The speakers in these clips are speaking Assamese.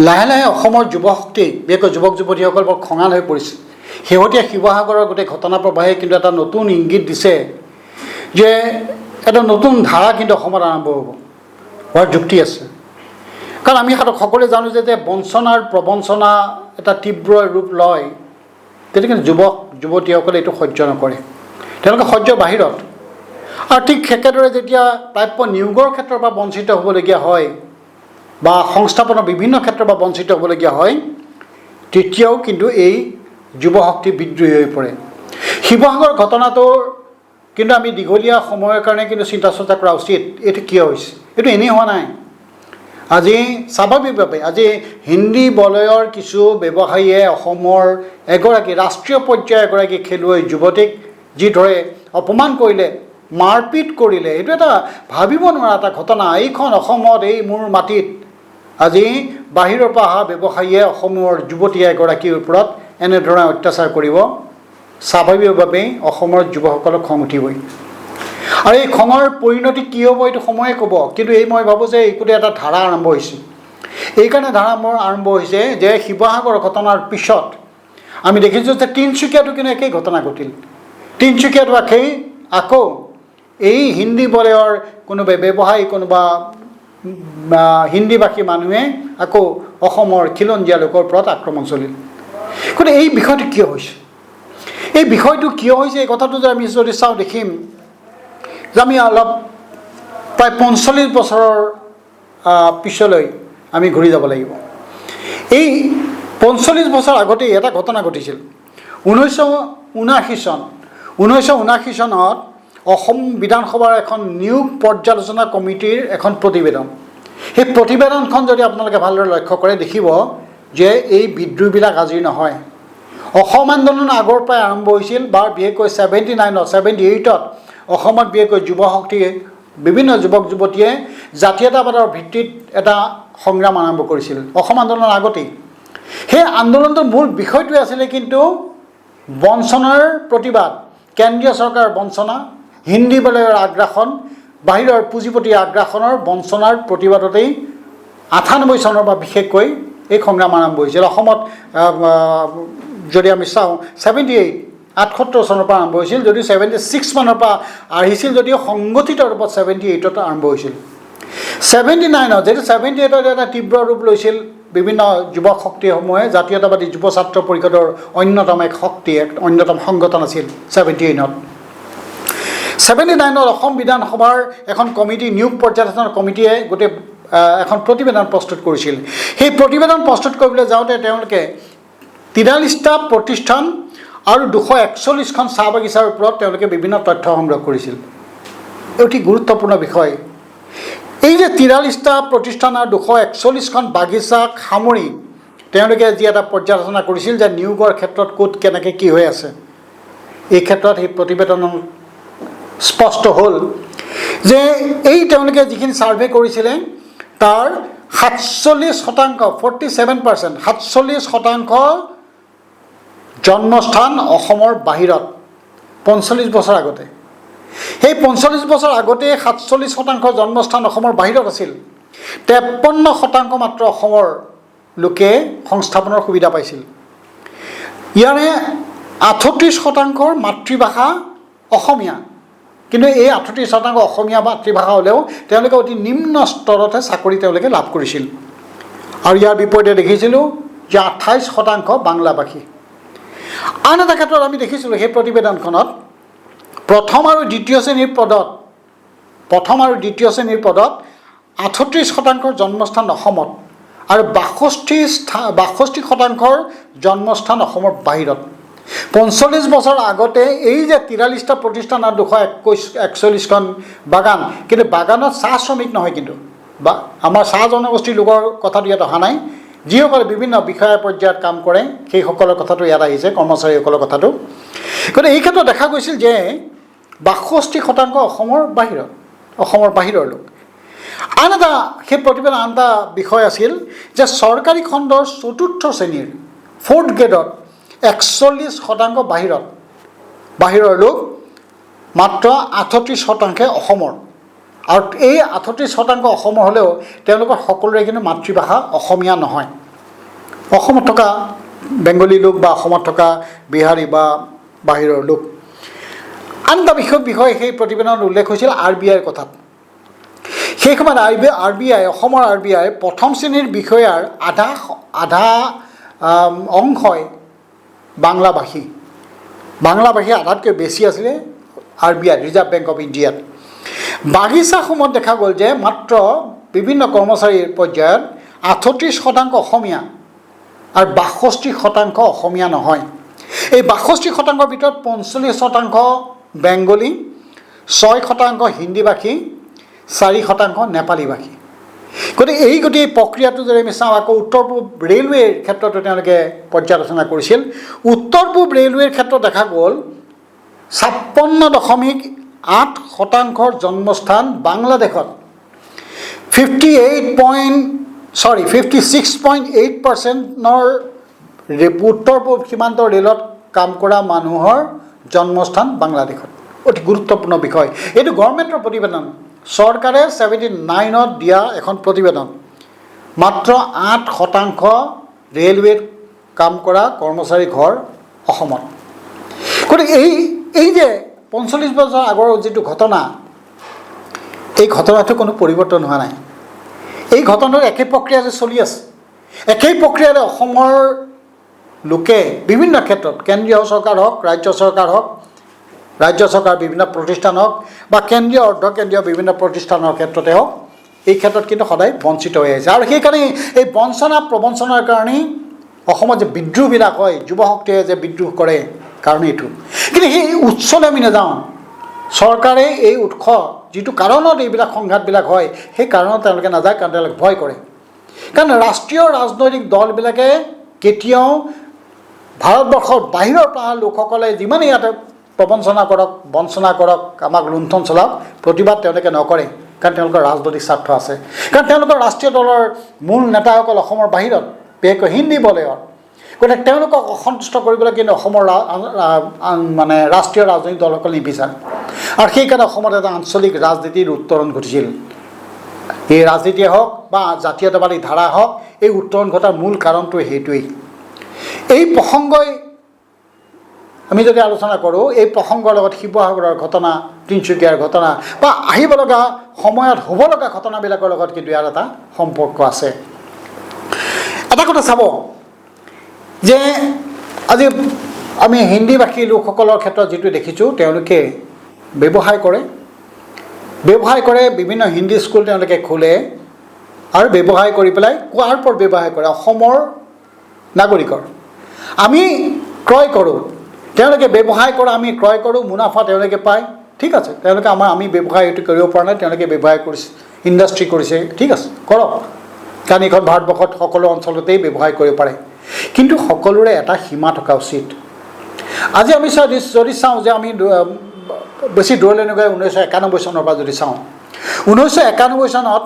লাহে লাহে অসমৰ যুৱশক্তি বিশেষকৈ যুৱক যুৱতীসকল বৰ খঙাল হৈ পৰিছে। শেহতীয়া শিৱসাগৰৰ গোটেই ঘটনা প্ৰবাহে কিন্তু এটা নতুন ইংগিত দিছে যে এটা নতুন ধাৰা কিন্তু অসমত আৰম্ভ হ'ব হোৱাৰ যুক্তি আছে। কাৰণ আমি সকলোৱে জানো যে বঞ্চনাৰ প্ৰবঞ্চনা এটা তীব্ৰ ৰূপ লয়, তেতিয়া কিন্তু যুৱক যুৱতীসকলে এইটো সহ্য নকৰে, তেওঁলোকে সহ্যৰ বাহিৰত। আৰু ঠিক একেদৰে যেতিয়া প্ৰাপ্য নিয়োগৰ ক্ষেত্ৰৰ পৰা বঞ্চিত হ'বলগীয়া হয় বা সংস্থাপনৰ বিভিন্ন ক্ষেত্ৰৰ পৰা বঞ্চিত হ'বলগীয়া হয়, তেতিয়াও কিন্তু এই যুৱশক্তি বিদ্ৰোহী হৈ পৰে। শিৱসাগৰ ঘটনাটোৰ কিন্তু আমি দীঘলীয়া সময়ৰ কাৰণে কিন্তু চিন্তা চৰ্চা কৰা উচিত। এইটো কিয় হৈছে? এইটো এনেই হোৱা নাই। আজি স্বাভাৱিকভাৱে আজি হিন্দী বলয়ৰ কিছু ব্যৱসায়ীয়ে অসমৰ এগৰাকী ৰাষ্ট্ৰীয় পৰ্যায়ৰ এগৰাকী খেলুৱৈ যুৱতীক যিদৰে অপমান কৰিলে, মাৰপিট কৰিলে, এইটো এটা ভাবিব নোৱাৰা এটা ঘটনা। এইখন অসমত, এই মোৰ মাটিত আজি বাহিৰৰ পৰা অহা ব্যৱসায়ীয়ে অসমৰ যুৱতী এগৰাকীৰ ওপৰত এনেধৰণে অত্যাচাৰ কৰিব, স্বাভাৱিকভাৱেই অসমৰ যুৱকসকলক খং উঠিবই। আৰু এই খঙৰ পৰিণতি কি হ'ব এইটো সময়ে ক'ব। কিন্তু মই ভাবোঁ যে এইটোতে এটা ধাৰা আৰম্ভ হৈছে। এইকাৰণে ধাৰা আৰম্ভ হৈছে যে শিৱসাগৰ ঘটনাৰ পিছত আমি দেখিছোঁ যে তিনিচুকীয়াতো কিন্তু একেই ঘটনা ঘটিল। তিনিচুকীয়াতো আকৌ এই হিন্দী বলয়ৰ কোনোবা ব্যৱসায়ী, কোনোবা হিন্দীভাষী মানুহে আকৌ অসমৰ খিলঞ্জীয়া লোকৰ ওপৰত আক্ৰমণ চলিল। গতিকে এই বিষয়টো কিয় হৈছে? এই বিষয়টো কিয় হৈছে এই কথাটো যে আমি যদি চাওঁ দেখিম যে আমি অলপ প্ৰায় ৪৫ বছৰৰ পিছলৈ আমি ঘূৰি যাব লাগিব। এই ৪৫ বছৰ আগতেই এটা ঘটনা ঘটিছিল। 1979 চনত অসম বিধানসভাৰ এখন নিয়োগ পৰ্যালোচনা কমিটিৰ এখন প্ৰতিবেদন। সেই প্ৰতিবেদনখন যদি আপোনালোকে ভালদৰে লক্ষ্য কৰে দেখিব যে এই বিদ্ৰোহবিলাক আজিৰ নহয়। অসম আন্দোলন আগৰ পৰাই আৰম্ভ হৈছিল বা বিশেষকৈ 78ত অসমত বিশেষকৈ যুৱশক্তিয়ে, বিভিন্ন যুৱক যুৱতীয়ে জাতীয়তাবাদৰ ভিত্তিত এটা সংগ্ৰাম আৰম্ভ কৰিছিল অসম আন্দোলনৰ আগতেই। সেই আন্দোলনটোৰ মূল বিষয়টোৱে আছিলে কিন্তু বঞ্চনাৰ প্ৰতিবাদ, কেন্দ্ৰীয় চৰকাৰৰ বঞ্চনা, হিন্দী বলয়ৰ আগ্ৰাসন, বাহিৰৰ পুঁজিপতিৰ আগ্ৰাসনৰ বঞ্চনাৰ প্ৰতিবাদতেই 98 চনৰ পৰা বিশেষকৈ এই সংগ্ৰাম আৰম্ভ হৈছিল। অসমত যদি আমি চাওঁ 78 চনৰ পৰা আৰম্ভ হৈছিল, যদিও 76 মানৰ পৰা আহিছিল, যদিও সংগঠিত ৰূপত 78ত আৰম্ভ হৈছিল। 79ত যিহেতু 78ত এটা তীব্ৰ ৰূপ লৈছিল বিভিন্ন যুৱক শক্তিসমূহে, জাতীয়তাবাদী যুৱ ছাত্ৰ পৰিষদৰ অন্যতম এক শক্তি, এক অন্যতম সংগঠন আছিল 79ত। 79ত অসম বিধানসভাৰ এখন কমিটি, নিয়োগ পৰ্যালোচনা কমিটিয়ে গোটেই এখন প্ৰতিবেদন প্ৰস্তুত কৰিছিল। সেই প্ৰতিবেদন প্ৰস্তুত কৰিবলৈ যাওঁতে তেওঁলোকে 43টা প্ৰতিষ্ঠান আৰু 241খন চাহ বাগিচাৰ ওপৰত তেওঁলোকে বিভিন্ন তথ্য সংগ্ৰহ কৰিছিল। অতি গুৰুত্বপূৰ্ণ বিষয়। এই যে 43টা প্ৰতিষ্ঠান আৰু 241খন বাগিচাক সামৰি তেওঁলোকে যি এটা পৰ্যালোচনা কৰিছিল যে নিয়োগৰ ক্ষেত্ৰত ক'ত কেনেকৈ কি হৈ আছে, এই ক্ষেত্ৰত সেই প্ৰতিবেদনত স্পষ্ট হ'ল যে এই তেওঁলোকে যিখিনি ছাৰ্ভে কৰিছিলে তাৰ 47% জন্মস্থান অসমৰ বাহিৰত 45 বছৰ আগতে। সেই 45 বছৰ আগতে 47% জন্মস্থান অসমৰ বাহিৰত আছিল। 53% মাত্ৰ অসমৰ লোকে সংস্থাপনৰ সুবিধা পাইছিল। ইয়াৰে 38% মাতৃভাষা অসমীয়া, কিন্তু এই 38% অসমীয়া মাতৃভাষা হ'লেও তেওঁলোকে অতি নিম্ন স্তৰতহে চাকৰি তেওঁলোকে লাভ কৰিছিল। আৰু ইয়াৰ বিপৰীতে দেখিছিলোঁ যে 28% বাংলাভাষী। আন এটা ক্ষেত্ৰত আমি দেখিছিলোঁ সেই প্ৰতিবেদনখনত প্ৰথম আৰু দ্বিতীয় শ্ৰেণীৰ পদত 38% জন্মস্থান অসমত আৰু 62% জন্মস্থান অসমৰ বাহিৰত। 45 বছৰ আগতে এই যে 43টা প্ৰতিষ্ঠান আৰু 241খন বাগান, কিন্তু বাগানত চাহ শ্ৰমিক নহয়, কিন্তু আমাৰ চাহ জনগোষ্ঠীৰ লোকৰ কথাটো ইয়াত অহা নাই, যিসকলে বিভিন্ন বিষয়া পৰ্যায়ত কাম কৰে সেইসকলৰ কথাটো ইয়াত আহিছে, কৰ্মচাৰীসকলৰ কথাটো। গতিকে এই ক্ষেত্ৰত দেখা গৈছিল যে 62% অসমৰ বাহিৰৰ লোক। আন এটা সেই প্ৰতিবেদন আন এটা বিষয় আছিল যে চৰকাৰী খণ্ডৰ 4ৰ্থ শ্ৰেণীৰ 4th গ্ৰেডত 41% বাহিৰৰ লোক, মাত্ৰ 38% অসমৰ। আৰু এই 38% অসমৰ হ'লেও তেওঁলোকৰ সকলোৰে কিন্তু মাতৃভাষা অসমীয়া নহয়। অসমত থকা বেংগলী লোক বা অসমত থকা বিহাৰী বা বাহিৰৰ লোক। আন এটা বিষয় সেই প্ৰতিবেদনত উল্লেখ হৈছিল RBIৰ কথাত। সেই সময়ত RBI অসমৰ RBI প্ৰথম শ্ৰেণীৰ বিষয়াৰ আধা অংশই বাংলাভাষী আধাতকৈ বেছি আছিলে RBI ৰিজাৰ্ভ বেংক অফ ইণ্ডিয়াত। বাগিচাসমূহত দেখা গ'ল যে মাত্ৰ বিভিন্ন কৰ্মচাৰীৰ পৰ্যায়ত 38% অসমীয়া আৰু 62% অসমীয়া নহয়। এই 62%ৰ ভিতৰত 45% বেংগলী, 6% হিন্দীভাষী, 4% নেপালীভাষী। গতিকে এই গোটেই প্ৰক্ৰিয়াটো যদি আমি চাওঁ, আকৌ উত্তৰ পূব ৰেলৱেৰ ক্ষেত্ৰতো তেওঁলোকে পৰ্যালোচনা কৰিছিল। উত্তৰ পূব ৰেলৱেৰ ক্ষেত্ৰত দেখা গ'ল 56.8% জন্মস্থান বাংলাদেশত, 56.8%ৰ উত্তৰ পূব সীমান্ত ৰেলত কাম কৰা মানুহৰ জন্মস্থান বাংলাদেশত। অতি গুৰুত্বপূৰ্ণ বিষয়। এইটো গভৰ্ণমেণ্টৰ প্ৰতিবেদন, চৰকাৰে 79ত দিয়া এখন প্ৰতিবেদন। মাত্ৰ 8% ৰেলৱেত কাম কৰা কৰ্মচাৰী ঘৰ অসমত। গতিকে এই যে 45 বছৰ আগৰ যিটো ঘটনা, এই ঘটনাটো কোনো পৰিৱৰ্তন হোৱা নাই। এই ঘটনাৰ একেই প্ৰক্ৰিয়া যে চলি আছে, একেই প্ৰক্ৰিয়াৰে অসমৰ লোকে বিভিন্ন ক্ষেত্ৰত, কেন্দ্ৰীয় চৰকাৰ হওক, ৰাজ্য চৰকাৰ হওক, ৰাজ্য চৰকাৰ বিভিন্ন প্ৰতিষ্ঠান হওক বা কেন্দ্ৰীয় অৰ্ধকেন্দ্ৰীয় বিভিন্ন প্ৰতিষ্ঠানৰ ক্ষেত্ৰতে হওক, এই ক্ষেত্ৰত কিন্তু সদায় বঞ্চিত হৈ আহিছে। আৰু সেইকাৰণে এই প্ৰবঞ্চনাৰ কাৰণেই অসমত যে বিদ্ৰোহবিলাক হয়, যুৱ শক্তিয়ে যে বিদ্ৰোহ কৰে, কাৰণ এইটো। কিন্তু সেই উৎসলৈ আমি নাযাওঁ। চৰকাৰে এই উৎস যিটো কাৰণত এইবিলাক সংঘাতবিলাক হয়, সেই কাৰণত তেওঁলোকে নাযায়, কাৰণ তেওঁলোকে ভয় কৰে। কাৰণ ৰাষ্ট্ৰীয় ৰাজনৈতিক দলবিলাকে কেতিয়াও ভাৰতবৰ্ষৰ বাহিৰৰ পৰা লোকসকলে যিমানেই ইয়াতে প্ৰবঞ্চনা কৰক, বঞ্চনা কৰক, আমাক লুণ্ঠন চলাওক, প্ৰতিবাদ তেওঁলোকে নকৰে, কাৰণ তেওঁলোকৰ ৰাজনৈতিক স্বাৰ্থ আছে। কাৰণ তেওঁলোকৰ ৰাষ্ট্ৰীয় দলৰ মূল নেতাসকল অসমৰ বাহিৰত, বিশেষকৈ হিন্দী বলয়ৰ। গতিকে তেওঁলোকক অসন্তুষ্ট কৰিবলৈ কিন্তু অসমৰ মানে ৰাষ্ট্ৰীয় ৰাজনৈতিক দলসকলে নিবিচাৰে। আৰু সেইকাৰণে অসমত এটা আঞ্চলিক ৰাজনীতিৰ উত্তৰণ ঘটিছিল। এই ৰাজনীতিয়ে হওক বা জাতীয়তাবাদী ধাৰা হওক, এই উত্তৰণ ঘটাৰ মূল কাৰণটো সেইটোৱেই। এই প্ৰসংগই আমি যদি আলোচনা কৰোঁ, এই প্ৰসংগৰ লগত শিৱসাগৰৰ ঘটনা, তিনিচুকীয়াৰ ঘটনা বা আহিব লগা সময়ত হ'ব লগা ঘটনাবিলাকৰ লগত কিন্তু ইয়াৰ এটা সম্পৰ্ক আছে। এটা কথা চাব যে আজি আমি হিন্দীভাষী লোকসকলৰ ক্ষেত্ৰত যিটো দেখিছোঁ, তেওঁলোকে ব্যৱসায় কৰে, বিভিন্ন হিন্দী স্কুল তেওঁলোকে খোলে আৰু ব্যৱসায় কৰি পেলাই কোৱাৰ ওপৰত ব্যৱসায় কৰে অসমৰ নাগৰিকৰ। আমি ক্ৰয় কৰোঁ, তেওঁলোকে ব্যৱসায় কৰে, আমি ক্ৰয় কৰোঁ, মুনাফা তেওঁলোকে পায়, ঠিক আছে। তেওঁলোকে আমি ব্যৱসায় এইটো কৰিব পৰা নাই, তেওঁলোকে ব্যৱসায় কৰিছে, ইণ্ডাষ্ট্ৰী কৰিছে, ঠিক আছে, কৰক। কাৰণ এইখন ভাৰতবৰ্ষত সকলো অঞ্চলতেই ব্যৱসায় কৰিব পাৰে, কিন্তু সকলোৰে এটা সীমা থকা উচিত। আজি আমি যদি চাওঁ যে আমি বেছি দূৰলৈ নগৈ 1991 চনৰ পৰা যদি চাওঁ, 1991 চনত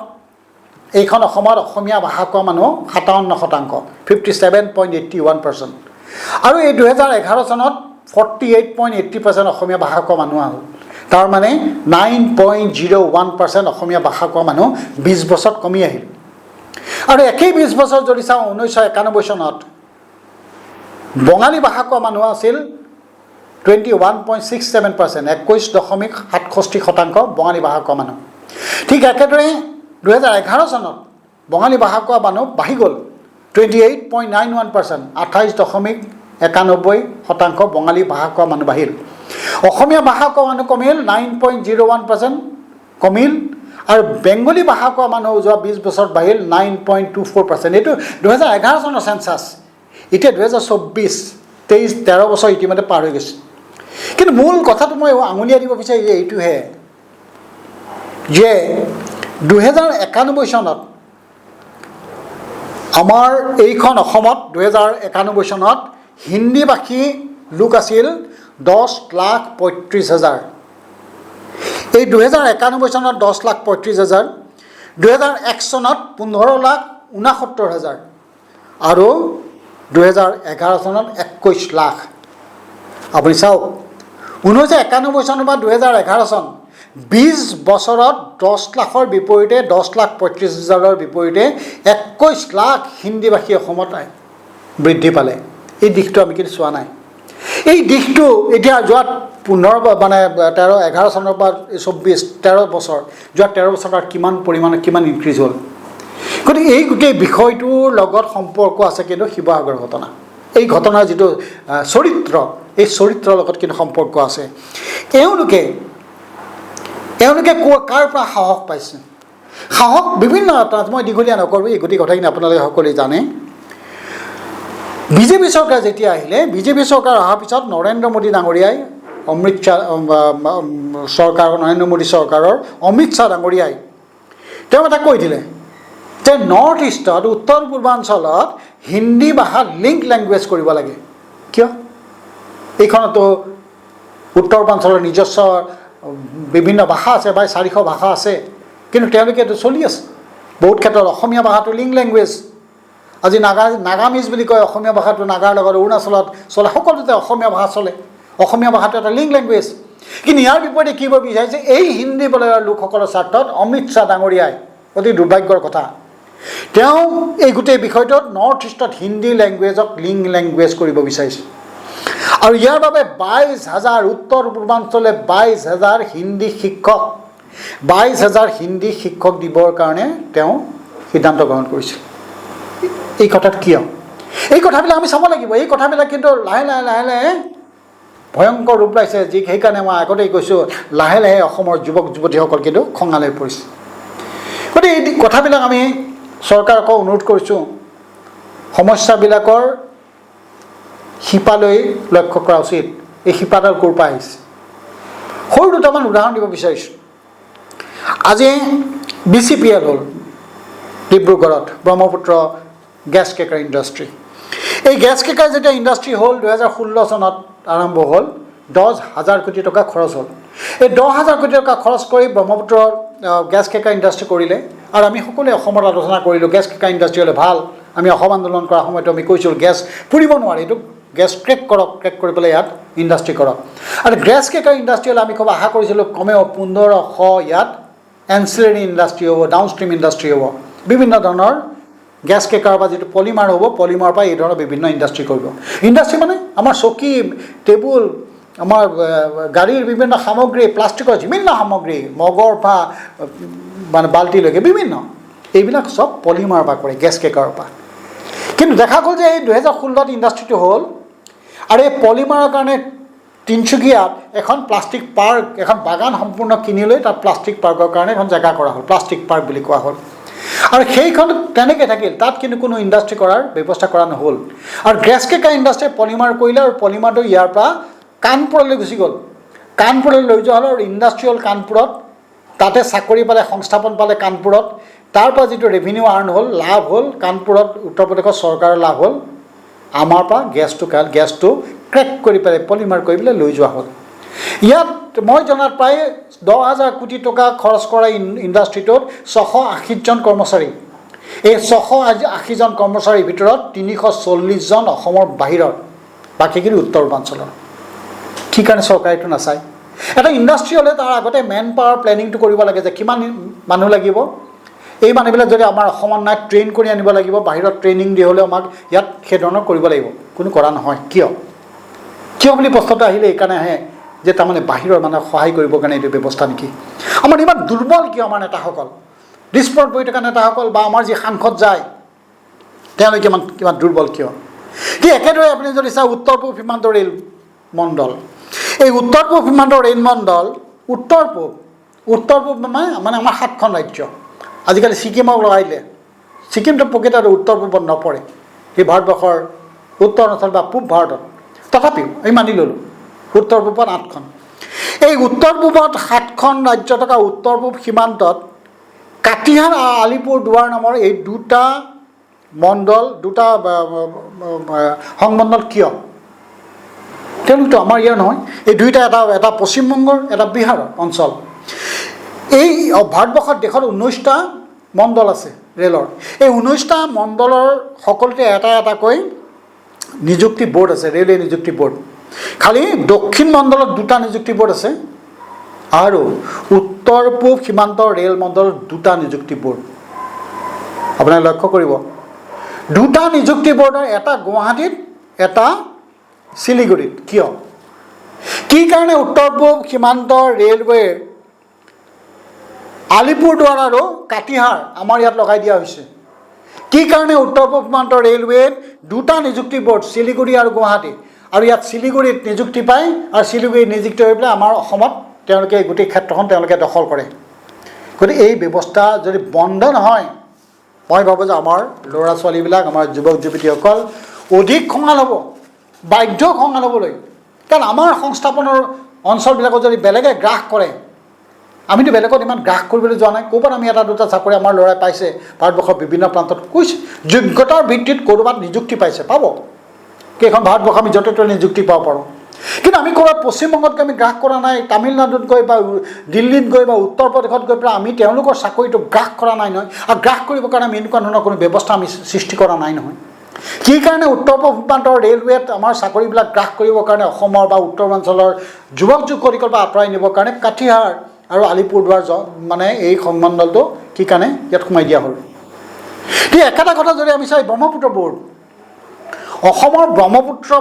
এইখন অসমত অসমীয়া ভাষা কোৱা মানুহ 57%, 57.81%। আৰু এই 2011 চনত 48.80% অসমীয়া ভাষা কোৱা মানুহ হ'ল। তাৰমানে 9.01% অসমীয়া ভাষা কোৱা মানুহ 20 বছৰত কমি আহিল। আৰু একেই 20 বছৰ যদি চাওঁ, 1991 চনত বঙালী ভাষা কোৱা মানুহ আছিল 21.67%, 21.67% বঙালী ভাষা কোৱা মানুহ। ঠিক একেদৰে 2011 চনত বঙালী ভাষা কোৱা মানুহ বাঢ়ি গ'ল 28.91%, 28.91% বঙালী ভাষা কোৱা মানুহ বাঢ়িল। অসমীয়া ভাষা কোৱা মানুহ কমিল 9.01% কমিল, আৰু বেংগলী ভাষা কোৱা মানুহ যোৱা 20 বছৰত বাঢ়িল 9.24%। এইটো 2011 চনৰ চেঞ্চাছ। এতিয়া 2024, 13 বছৰ ইতিমধ্যে পাৰ হৈ গৈছে। কিন্তু মূল কথাটো মই আঙুলিয়াই দিব বিচাৰিছোঁ যে এইটোহে, যে 2091 চনত আমাৰ এইখন অসমত 2091 চনত হিন্দীভাষী লোক আছিল 10,35,000। এই 2091 চনত 10,35,000, 2001 চনত 15,69,000 আৰু 2011 চনত 21 লাখ। আপুনি চাওক, 1991 চনৰ পৰা 2011 চন 20 বছৰত 10 লাখৰ বিপৰীতে 10,35,000ৰ বিপৰীতে 21 লাখ হিন্দীভাষী অসমত বৃদ্ধি পালে এই দিশটো আমি কিন্তু চোৱা নাই এই দিশটো এতিয়া যোৱা 15 মানে 11 চনৰ পৰা 13 বছৰ যোৱা 13 বছৰত কিমান পৰিমাণে কিমান ইনক্ৰিজ হ'ল গতিকে এই গোটেই বিষয়টোৰ লগত সম্পৰ্ক আছে কিন্তু শিৱসাগৰৰ ঘটনা এই ঘটনাৰ যিটো চৰিত্ৰ এই চৰিত্ৰৰ লগত কিন্তু সম্পৰ্ক আছে এওঁলোকে কাৰ পৰা সাহস পাইছে সাহস বিভিন্ন মই দীঘলীয়া নকৰোঁ এই গোটেই কথাখিনি আপোনালোকে সকলোৱে জানে বিজেপি চৰকাৰ যেতিয়া আহিলে বিজেপি চৰকাৰ অহাৰ পিছত নৰেন্দ্ৰ মোদী ডাঙৰীয়াই অমৃত চৰকাৰৰ অমিত শ্বাহ ডাঙৰীয়াই তেওঁ এটা কৈ দিলে যে নৰ্থ ইষ্টত উত্তৰ পূৰ্বাঞ্চলত হিন্দী ভাষা লিংক লেংগুৱেজ কৰিব লাগে কিয় এইখনতো উত্তৰ পূৰ্বাঞ্চলৰ নিজস্ব বিভিন্ন ভাষা আছে বা 400 ভাষা আছে কিন্তু তেওঁলোকেতো চলি আছে বহুত ক্ষেত্ৰত অসমীয়া ভাষাটো লিংক লেংগুৱেজ আজি নাগামিজ বুলি কয় অসমীয়া ভাষাটো নাগাৰ লগত অৰুণাচলত চলে সকলোতে অসমীয়া ভাষা চলে অসমীয়া ভাষাটো এটা লিংক লেংগুৱেজ কিন্তু ইয়াৰ বিপৰীতে কি কৰিব বিচাৰিছে এই হিন্দী বলয়ৰ লোকসকলৰ স্বাৰ্থত অমিত শ্বাহ ডাঙৰীয়াই অতি দুৰ্ভাগ্যৰ কথা তেওঁ এই গোটেই বিষয়টোত নৰ্থ ইষ্টত হিন্দী লেংগুৱেজক লিংক লেংগুৱেজ কৰিব বিচাৰিছে আৰু ইয়াৰ বাবে 22,000 উত্তৰ পূৰ্বাঞ্চলে 22,000 হিন্দী শিক্ষক 22,000 হিন্দী শিক্ষক দিবৰ কাৰণে তেওঁ সিদ্ধান্ত গ্ৰহণ কৰিছিল এই কথাত কিয় এই কথাবিলাক আমি চাব লাগিব এই কথাবিলাক কিন্তু লাহে লাহে ভয়ংকৰ ৰূপ লাইছে যি সেইকাৰণে মই আগতেই কৈছোঁ লাহে লাহে অসমৰ যুৱক যুৱতীসকল কিন্তু খঙাল হৈ পৰিছে গতিকে এই কথাবিলাক আমি চৰকাৰক অনুৰোধ কৰিছোঁ সমস্যাবিলাকৰ শিপালৈ লক্ষ্য কৰা উচিত এই শিপাডাল ক'ৰ পৰা আহিছে সৰু দুটামান উদাহৰণ দিব বিচাৰিছোঁ আজি BCPL হ'ল ডিব্ৰুগড়ত ব্ৰহ্মপুত্ৰ গেছ ক্ৰেকাৰ ইণ্ডাষ্ট্ৰী এই গেছ ক্ৰেকাৰ যেতিয়া ইণ্ডাষ্ট্ৰী হ'ল 2016 চনত আৰম্ভ হ'ল 10,000 কোটি টকা খৰচ হ'ল এই 10,000 কোটি টকা খৰচ কৰি ব্ৰহ্মপুত্ৰ গেছ ক্ৰেকাৰ ইণ্ডাষ্ট্ৰী কৰিলে আৰু আমি সকলোৱে অসমত আলোচনা কৰিলোঁ গেছ ক্ৰেকাৰ ইণ্ডাষ্ট্ৰী হ'লে ভাল আমি অসম আন্দোলন কৰাৰ সময়তো আমি কৈছিলোঁ গেছ পুৰিব নোৱাৰি এইটো গেছ ক্ৰেক কৰি পেলাই ইয়াত ইণ্ডাষ্ট্ৰী কৰক আৰু গেছ ক্ৰেকাৰ ইণ্ডাষ্ট্ৰী হ'লে আমি খুব আশা কৰিছিলোঁ কমেও 1500 ইয়াত এনচিলাৰী ইণ্ডাষ্ট্ৰী হ'ব ডাউনষ্ট্ৰীম ইণ্ডাষ্ট্ৰী হ'ব বিভিন্ন ধৰণৰ গেছ ক্ৰেকাৰ বা যিটো পলিমাৰ হ'ব পলিমাৰৰ পৰা এই ধৰণৰ বিভিন্ন ইণ্ডাষ্ট্ৰী কৰিব ইণ্ডাষ্ট্ৰী মানে আমাৰ চকী টেবুল আমাৰ গাড়ীৰ বিভিন্ন সামগ্ৰী প্লাষ্টিকৰ বিভিন্ন সামগ্ৰী মগৰ পৰা মানে বাল্টিলৈকে বিভিন্ন এইবিলাক চব পলিমাৰৰ পৰা কৰে গেছ ক্ৰেকাৰৰ পৰা কিন্তু দেখা গ'ল যে এই 2016ত ইণ্ডাষ্ট্ৰীটো হ'ল আৰু এই পলিমাৰৰ কাৰণে তিনিচুকীয়াত এখন প্লাষ্টিক পাৰ্ক এখন বাগান সম্পূৰ্ণ কিনি লৈ তাত প্লাষ্টিক পাৰ্কৰ কাৰণে এখন জেগা কৰা হ'ল প্লাষ্টিক পাৰ্ক বুলি কোৱা হ'ল আৰু সেইখন তেনেকৈ থাকিল তাত কিন্তু কোনো ইণ্ডাষ্ট্ৰী কৰাৰ ব্যৱস্থা কৰা নহ'ল আৰু গেছ ক্ৰেকাৰ ইণ্ডাষ্ট্ৰীয়ে পলিমাৰ কৰিলে আৰু পলিমাৰটো ইয়াৰ পৰা কানপুৰলৈ গুচি গ'ল কানপুৰলৈ লৈ যোৱা হ'ল আৰু ইণ্ডাষ্ট্ৰী হ'ল কানপুৰত তাতে চাকৰি পালে সংস্থাপন পালে কানপুৰত তাৰ পৰা যিটো ৰেভিনিউ আৰ্ণ হ'ল লাভ হ'ল কানপুৰত উত্তৰ প্ৰদেশৰ চৰকাৰৰ লাভ হ'ল আমাৰ পৰা গেছটো ক্ৰেক কৰি পেলাই পলিমাৰ কৰি পেলাই লৈ যোৱা হ'ল ইয়াত মই জনাত প্ৰায় 10,000 কোটি টকা খৰচ কৰা ইণ্ডাষ্ট্ৰীটোত 680 জন কৰ্মচাৰী এই 680 জন কৰ্মচাৰীৰ ভিতৰত 340 জন অসমৰ বাহিৰৰ বাকীখিনি উত্তৰ পূৰ্বাঞ্চলৰ কি কাৰণে চৰকাৰে এইটো নাচায় এটা ইণ্ডাষ্ট্ৰী হ'লে তাৰ আগতে মেন পাৱাৰ প্লেনিংটো কৰিব লাগে যে কিমান মানুহ লাগিব এই মানুহবিলাক যদি আমাৰ অসমত নাই ট্ৰেইন কৰি আনিব লাগিব বাহিৰত ট্ৰেইনিং দি হ'লেও আমাক ইয়াত সেইধৰণৰ কৰিব লাগিব কোনো কৰা নহয় কিয় বুলি প্ৰশ্নটো আহিলে এইকাৰণে আহে যে তাৰমানে বাহিৰৰ মানুহক সহায় কৰিবৰ কাৰণে এইটো ব্যৱস্থা নেকি আমাৰ ইমান দুৰ্বল কিয় আমাৰ নেতাসকল ডিস্পৰ্ট বহি থকা নেতাসকল বা আমাৰ যি সাংসদ যায় তেওঁলোকে কিমান দুৰ্বল কিয় ঠিক একেদৰে আপুনি যদি চাই উত্তৰ পূব সীমান্ত ৰেল মণ্ডল এই উত্তৰ পূব সীমান্ত ৰেল মণ্ডল উত্তৰ পূব মানে আমাৰ 7খন ৰাজ্য আজিকালি ছিকিমক লগাই দিলে ছিকিমটো প্ৰকৃততে উত্তৰ পূবত নপৰে এই ভাৰতবৰ্ষৰ উত্তৰ অঞ্চল বা পূব ভাৰতত তথাপিও আমি মানি ল'লোঁ উত্তৰ পূবত 8খন এই উত্তৰ পূবত 7খন ৰাজ্য থকা উত্তৰ পূব সীমান্তত কাটিহাৰ আৰু আলিপুৰদুৱাৰ নামৰ এই দুটা সংমণ্ডল কিয় তেওঁলোকতো আমাৰ ইয়াৰ নহয় এই দুইটা এটা পশ্চিমবংগৰ এটা বিহাৰৰ অঞ্চল এই ভাৰতবৰ্ষত দেশত 19টা মণ্ডল আছে ৰেলৰ এই 19টা মণ্ডলৰ সকলোতে এটাকৈ নিযুক্তি বোৰ্ড আছে ৰেলৱে নিযুক্তি বোৰ্ড খালি দক্ষিণ মণ্ডলত 2টা নিযুক্তি বোৰ্ড আছে আৰু উত্তৰ পূব সীমান্ত ৰেল মণ্ডলত 2টা নিযুক্তি বোৰ্ড আপোনালোকে লক্ষ্য কৰিব দুটা নিযুক্তি বৰ্ডৰ এটা গুৱাহাটীত এটা শিলিগুৰিত কিয় কি কাৰণে উত্তৰ পূব সীমান্ত ৰেলৱেৰ আলিপুৰদুৱাৰ আৰু কাটিহাৰ আমাৰ ইয়াত লগাই দিয়া হৈছে কি কাৰণে উত্তৰ পূব সীমান্ত ৰেলৱেৰ দুটা নিযুক্তি বৰ্ড শিলিগুৰি আৰু গুৱাহাটী আৰু ইয়াত শিলিগুৰিত নিযুক্তি পায় আৰু শিলিগুৰিত নিযুক্তি হৈ পেলাই আমাৰ অসমত তেওঁলোকে গোটেই ক্ষেত্ৰখন তেওঁলোকে দখল কৰে গতিকে এই ব্যৱস্থা যদি বন্ধ নহয় মই ভাবোঁ যে আমাৰ ল'ৰা ছোৱালীবিলাক আমাৰ যুৱক যুৱতীসকল অধিক খঙাল হ'ব বাধ্য খঙাল হ'বলৈ কাৰণ আমাৰ সংস্থাপনৰ অঞ্চলবিলাকত যদি বেলেগে গ্ৰাস কৰে আমিতো বেলেগত ইমান গ্ৰাস কৰিবলৈ যোৱা নাই ক'ৰবাত আমি এটা দুটা চাকৰি আমাৰ ল'ৰাই পাইছে ভাৰতবৰ্ষৰ বিভিন্ন প্ৰান্তত কৈছে যোগ্যতাৰ ভিত্তিত ক'ৰবাত নিযুক্তি পাইছে পাব কেইখন ভাৰতবৰ্ষ আমি য'তে ত'তে নিযুক্তি পাব পাৰোঁ কিন্তু আমি ক'ৰবাত পশ্চিমবংগত আমি গ্ৰাস কৰা নাই তামিলনাডুত গৈ বা দিল্লীত গৈ বা উত্তৰ প্ৰদেশত গৈ পেলাই আমি তেওঁলোকৰ চাকৰিটো গ্ৰাস কৰা নাই নহয় আৰু গ্ৰাস কৰিবৰ কাৰণে আমি এনেকুৱা ধৰণৰ কোনো ব্যৱস্থা আমি সৃষ্টি কৰা নাই নহয় কি কাৰণে উত্তৰ পূব সীমান্তৰ ৰেলৱেত আমাৰ চাকৰিবিলাক গ্ৰাস কৰিবৰ কাৰণে অসমৰ বা উত্তৰাঞ্চলৰ যুৱক যুৱতীসকল পৰা আঁতৰাই নিবৰ কাৰণে কাটিহাৰ আৰু আলিপুৰদুৱাৰ মানে এই সংমণ্ডলটো কি কাৰণে ইয়াত সোমাই দিয়া হ'ল ঠিক একেটা কথা যদি আমি চাই ব্ৰহ্মপুত্ৰ ব'ৰ্ড অসমৰ ব্ৰহ্মপুত্ৰ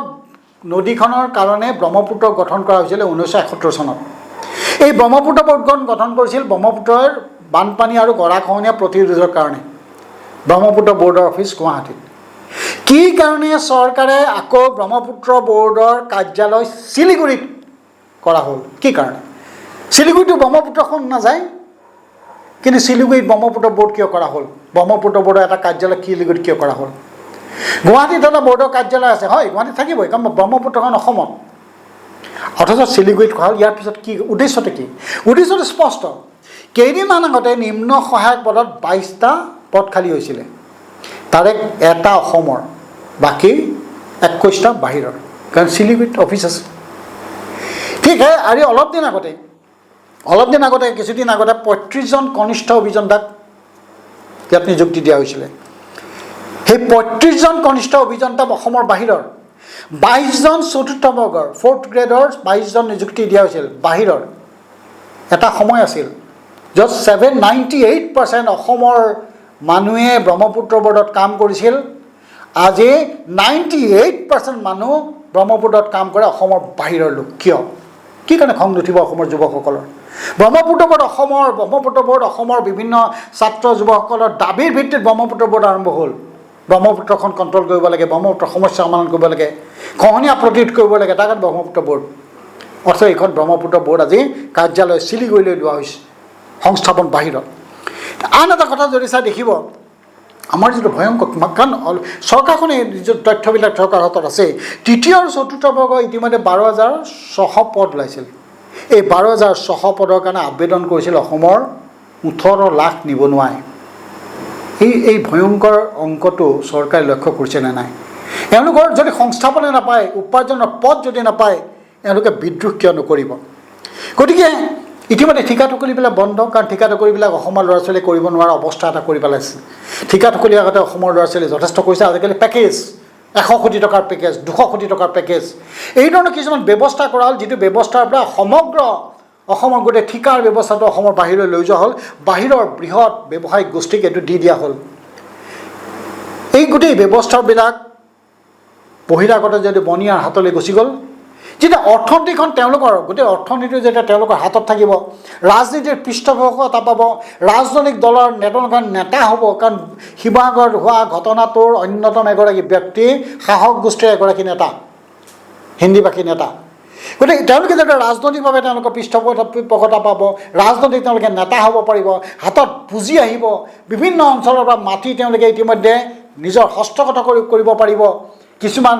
নদীখনৰ কাৰণে ব্ৰহ্মপুত্ৰ গঠন কৰা হৈছিল 1971 চনত এই ব্ৰহ্মপুত্ৰ ব'ৰ্ডখন গঠন কৰিছিল ব্ৰহ্মপুত্ৰৰ বানপানী আৰু গৰাখহনীয়া প্ৰতিৰোধৰ কাৰণে ব্ৰহ্মপুত্ৰ ব'ৰ্ডৰ অফিচ গুৱাহাটীত কি কাৰণে চৰকাৰে আকৌ ব্ৰহ্মপুত্ৰ ব'ৰ্ডৰ কাৰ্যালয় শিলিগুৰিত কৰা হ'ল কি কাৰণে শিলিগুৰিটো ব্ৰহ্মপুত্ৰখন নাযায় কিন্তু শিলিগুৰিত ব্ৰহ্মপুত্ৰ ব'ৰ্ড কিয় কৰা হ'ল ব্ৰহ্মপুত্ৰ ব'ৰ্ডৰ এটা কাৰ্যালয় শিলিগুৰিত কিয় কৰা হ'ল গুৱাহাটীত এটা ব'ৰ্ডৰ কাৰ্যালয় আছে হয় গুৱাহাটীত থাকিবই কাৰণ ব্ৰহ্মপুত্ৰখন অসমত অথচ শিলিগুৰিত কৰা হ'ল ইয়াৰ পিছত কি উদ্দেশ্যটো কি উদ্দেশ্যটো স্পষ্ট কেইদিনমান আগতে নিম্ন সহায়ক পদত 22টা পদ খালী হৈছিলে তাৰে এটা অসমৰ বাকী 21টা বাহিৰৰ কাৰণ শিলিগুৰিত অফিচ আছে ঠিক হয় আৰু অলপ দিন আগতে কিছুদিন আগতে 35জন কনিষ্ঠ অভিযন্তাক ইয়াত নিযুক্তি দিয়া হৈছিলে সেই 35জন কনিষ্ঠ অভিযন্তা অসমৰ বাহিৰৰ 22জন চতুৰ্থ বৰ্গৰ 4th গ্ৰেডৰ 22জন নিযুক্তি দিয়া হৈছিল বাহিৰৰ এটা সময় আছিল য'ত 98% অসমৰ মানুহে ব্ৰহ্মপুত্ৰ ব'ৰ্ডত কাম কৰিছিল আজি 98% মানুহ ব্ৰহ্মপুত্ৰত কাম কৰে অসমৰ বাহিৰৰ লোক কিয় কি কাৰণে খং নুঠিব অসমৰ যুৱকসকলৰ ব্ৰহ্মপুত্ৰ ব'ৰ্ড অসমৰ বিভিন্ন ছাত্ৰ যুৱকসকলৰ দাবীৰ ভিত্তিত ব্ৰহ্মপুত্ৰ ব'ৰ্ড আৰম্ভ হ'ল ব্ৰহ্মপুত্ৰখন কণ্ট্ৰল কৰিব লাগে ব্ৰহ্মপুত্ৰ সমস্যা সমাধান কৰিব লাগে খহনীয়া প্ৰতিৰোধ কৰিব লাগে তাৰ কাৰণে ব্ৰহ্মপুত্ৰ ব'ৰ্ড অৰ্থ এইখন ব্ৰহ্মপুত্ৰ ব'ৰ্ড আজি কাৰ্যালয় শিলিগুৰিলৈ লোৱা হৈছে সংস্থাপন বাহিৰত আন এটা কথা যদি চাই দেখিব আমাৰ যিটো ভয়ংকৰ কাৰণ চৰকাৰখনে যিটো তথ্যবিলাক চৰকাৰৰ হাতত আছে তৃতীয় আৰু চতুৰ্থ বৰ্গ ইতিমধ্যে 12,600 পদ ওলাইছিল এই 12,600 পদৰ কাৰণে আবেদন কৰিছিল অসমৰ 18 লাখ নিবনুৱাই এই ভয়ংকৰ অংকটো চৰকাৰে লক্ষ্য কৰিছে নে নাই এওঁলোকৰ যদি সংস্থাপনে নাপায় উপাৰ্জনৰ পথ যদি নাপায় এওঁলোকে বিদ্ৰোহ কিয় নকৰিব গতিকে ইতিমধ্যে ঠিকা টুকুলিবিলাক বন্ধ কাৰণ ঠিকা টুকুলিবিলাক অসমৰ ল'ৰা ছোৱালীয়ে কৰিব নোৱাৰা অৱস্থা এটা কৰি পেলাইছে ঠিকা টুকুলি আগতে অসমৰ ল'ৰা ছোৱালীয়ে যথেষ্ট কৰিছে আজিকালি পেকেজ 100 কোটি টকাৰ পেকেজ 200 কোটি টকাৰ পেকেজ এই ধৰণৰ কিছুমান ব্যৱস্থা কৰা হ'ল যিটো ব্যৱস্থাৰ পৰা সমগ্ৰ অসমৰ গোটেই ঠিকাৰ ব্যৱস্থাটো অসমৰ বাহিৰলৈ লৈ যোৱা হ'ল বাহিৰৰ বৃহৎ ব্যৱসায়িক গোষ্ঠীক এইটো দি দিয়া হ'ল এই গোটেই ব্যৱস্থাবিলাক বহিৰাগত যদি বনিয়াৰ হাতলৈ গুচি গ'ল যেতিয়া অৰ্থনীতিখন তেওঁলোকৰ গোটেই অৰ্থনীতি যেতিয়া তেওঁলোকৰ হাতত থাকিব ৰাজনীতিৰ পৃষ্ঠপোষকতা পাব ৰাজনৈতিক দলৰ নেতা হ'ব কাৰণ শিৱসাগৰত হোৱা ঘটনাটোৰ অন্যতম এগৰাকী ব্যক্তি শাসক গোষ্ঠীৰ এগৰাকী নেতা হিন্দীভাষী নেতা গতিকে তেওঁলোকে যেতিয়া ৰাজনৈতিকভাৱে তেওঁলোকৰ পৃষ্ঠপোষকতা পাব ৰাজনৈতিক তেওঁলোকে নেতা হ'ব পাৰিব হাতত পুঁজি আহিব বিভিন্ন অঞ্চলৰ পৰা মাটি তেওঁলোকে ইতিমধ্যে নিজৰ হস্তগত কৰিব পাৰিব কিছুমান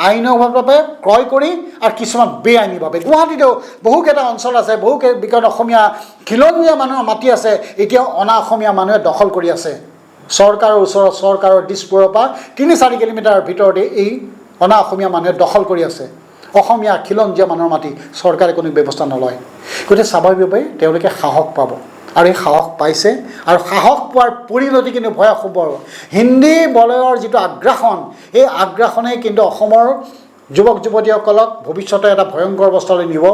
আইনভাৱে ক্ৰয় কৰি আৰু কিছুমান বেআইনীভাৱে গুৱাহাটীতো বহুকেইটা অঞ্চল আছে বহুকেইখন অসমীয়া খিলঞ্জীয়া মানুহৰ মাটি আছে এতিয়াও অনা অসমীয়া মানুহে দখল কৰি আছে চৰকাৰৰ ওচৰত চৰকাৰৰ দিশপুৰৰ পৰা 3-4 কিলোমিটাৰৰ ভিতৰতে এই অনা অসমীয়া মানুহে দখল কৰি আছে অসমীয়া খিলঞ্জীয়া মানুহৰ মাটি চৰকাৰে কোনো ব্যৱস্থা নলয় গতিকে স্বাভাৱিকভাৱে তেওঁলোকে সাহস পাব আৰু এই সাহস পাইছে আৰু সাহস পোৱাৰ পৰিণতি কিন্তু ভয়াৱহ হিন্দী বলয়ৰ যিটো আগ্ৰাসন এই আগ্ৰাসনে কিন্তু অসমৰ যুৱক যুৱতীসকলক ভৱিষ্যতে এটা ভয়ংকৰ অৱস্থালৈ নিব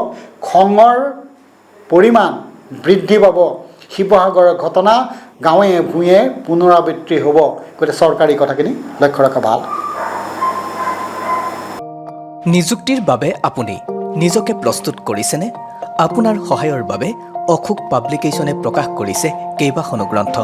খঙৰ পৰিমাণ বৃদ্ধি পাব শিৱসাগৰৰ ঘটনা গাঁৱে ভূঞে পুনৰাবৃত্তি হ'ব। গতিকে চৰকাৰী কথাখিনি লক্ষ্য ৰখা ভাল। নিযুক্তিৰ বাবে আপুনি নিজকে প্ৰস্তুত কৰিছেনে? আপোনাৰ সহায়ৰ বাবে অশোক পাব্লিকেশ্যনে প্ৰকাশ কৰিছে কেইবাখনো গ্ৰন্থ।